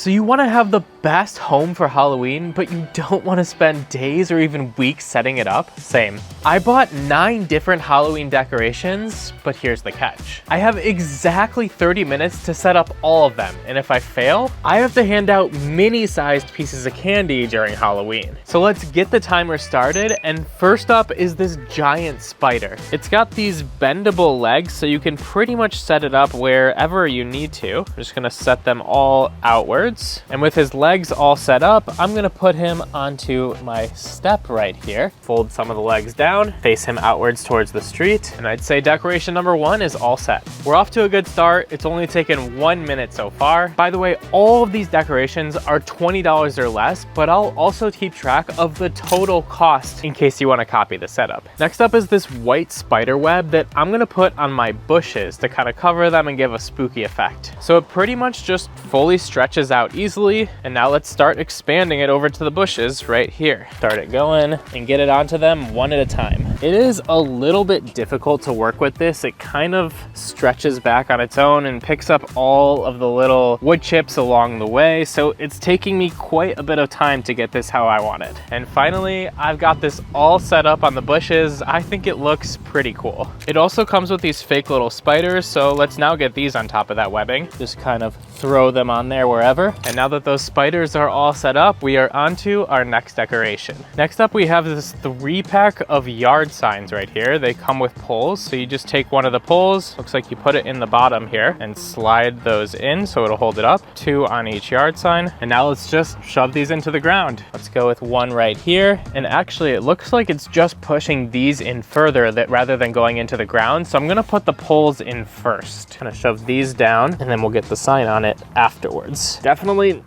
So you want to have the best home for Halloween, but you don't want to spend days or even weeks setting it up? Same. I bought 9 different Halloween decorations, but here's the catch. I have exactly 30 minutes to set up all of them, and if I fail, I have to hand out mini-sized pieces of candy during Halloween. So let's get the timer started, and first up is this giant spider. It's got these bendable legs, so you can pretty much set it up wherever you need to. I'm just gonna set them all outwards, and with his legs all set up, I'm gonna put him onto my step right here. Fold some of the legs down, face him outwards towards the street, and I'd say decoration number 1 is all set. We're off to a good start. It's only taken 1 minute so far. By the way, all of these decorations are $20 or less, but I'll also keep track of the total cost in case you want to copy the setup. Next up is this white spider web that I'm gonna put on my bushes to kind of cover them and give a spooky effect. So it pretty much just fully stretches out easily, and now let's start expanding it over to the bushes right here. Start it going and get it onto them one at a time. It is a little bit difficult to work with this. It kind of stretches back on its own and picks up all of the little wood chips along the way, so it's taking me quite a bit of time to get this how I want it. And finally, I've got this all set up on the bushes. I think it looks pretty cool. It also comes with these fake little spiders, so let's now get these on top of that webbing. Just kind of throw them on there wherever. And now that those spiders are all set up, we are on to our next decoration. Next up, we have this 3-pack of yard signs right here. They come with poles, so you just take one of the poles, looks like you put it in the bottom here, and slide those in so it'll hold it up. 2 on each yard sign. And now let's just shove these into the ground. Let's go with one right here. And actually, it looks like it's just pushing these in further rather than going into the ground. So I'm gonna put the poles in first. Gonna shove these down, and then we'll get the sign on it afterwards. Definitely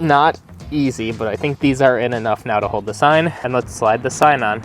not easy, but I think these are in enough now to hold the sign. And let's slide the sign on.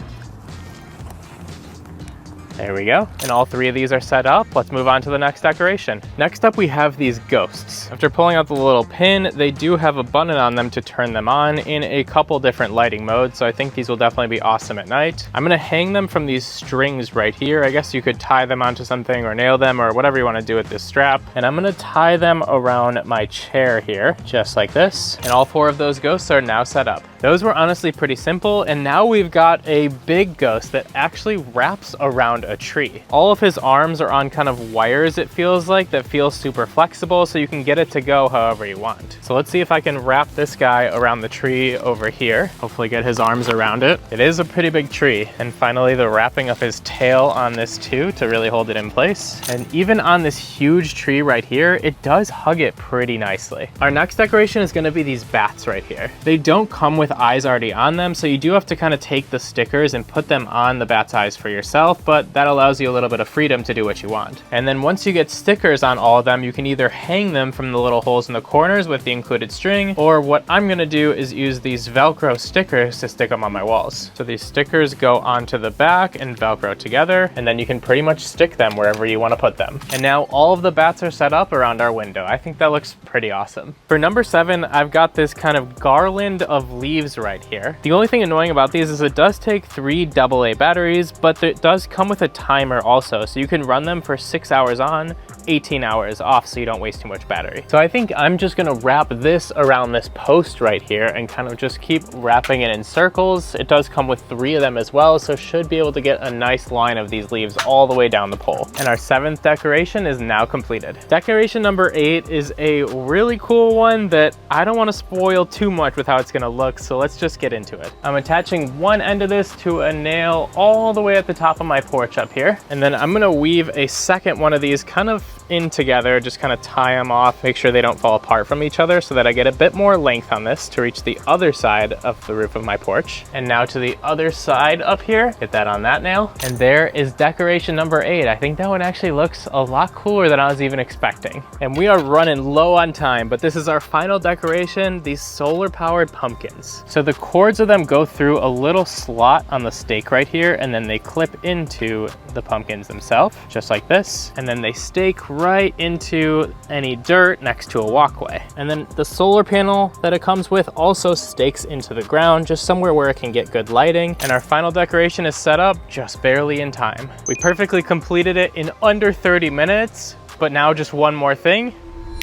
There we go. And all 3 of these are set up. Let's move on to the next decoration. Next up, we have these ghosts. After pulling out the little pin, they do have a button on them to turn them on in a couple different lighting modes, so I think these will definitely be awesome at night. I'm gonna hang them from these strings right here. I guess you could tie them onto something or nail them or whatever you wanna do with this strap. And I'm gonna tie them around my chair here, just like this. And all 4 of those ghosts are now set up. Those were honestly pretty simple, and now we've got a big ghost that actually wraps around a tree. All of his arms are on kind of wires, it feels like, that feels super flexible, so you can get it to go however you want. So let's see if I can wrap this guy around the tree over here. Hopefully get his arms around it. It is a pretty big tree. And finally, the wrapping of his tail on this too to really hold it in place. And even on this huge tree right here, it does hug it pretty nicely. Our next decoration is gonna be these bats right here. They don't come with eyes already on them, so you do have to kind of take the stickers and put them on the bat's eyes for yourself, but that allows you a little bit of freedom to do what you want. And then once you get stickers on all of them, you can either hang them from the little holes in the corners with the included string, or what I'm gonna do is use these Velcro stickers to stick them on my walls. So these stickers go onto the back and Velcro together, and then you can pretty much stick them wherever you want to put them. And now all of the bats are set up around our window. I think that looks pretty awesome. For number 7, I've got this kind of garland of leaves right here. The only thing annoying about these is it does take 3 AA batteries, but it does come with a timer also, so you can run them for 6 hours on, 18 hours off, so you don't waste too much battery. So I think I'm just gonna wrap this around this post right here and kind of just keep wrapping it in circles. It does come with 3 of them as well, so should be able to get a nice line of these leaves all the way down the pole. And our 7th decoration is now completed. Decoration number 8 is a really cool one that I don't want to spoil too much with how it's gonna look, so let's just get into it. I'm attaching one end of this to a nail all the way at the top of my porch up here, and then I'm gonna weave a second one of these kind of in together, just kind of tie them off, make sure they don't fall apart from each other so that I get a bit more length on this to reach the other side of the roof of my porch. And now to the other side up here, get that on that nail. And there is decoration number 8. I think that one actually looks a lot cooler than I was even expecting. And we are running low on time, but this is our final decoration, these solar powered pumpkins. So the cords of them go through a little slot on the stake right here, and then they clip into the pumpkins themselves, just like this. And then they stake right into any dirt next to a walkway. And then the solar panel that it comes with also stakes into the ground, just somewhere where it can get good lighting. And our final decoration is set up just barely in time. We perfectly completed it in under 30 minutes, but now just one more thing.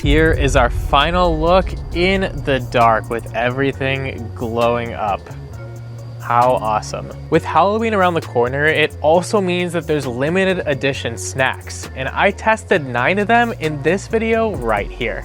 Here is our final look in the dark with everything glowing up. How awesome. With Halloween around the corner, it also means that there's limited edition snacks, and I tested 9 of them in this video right here.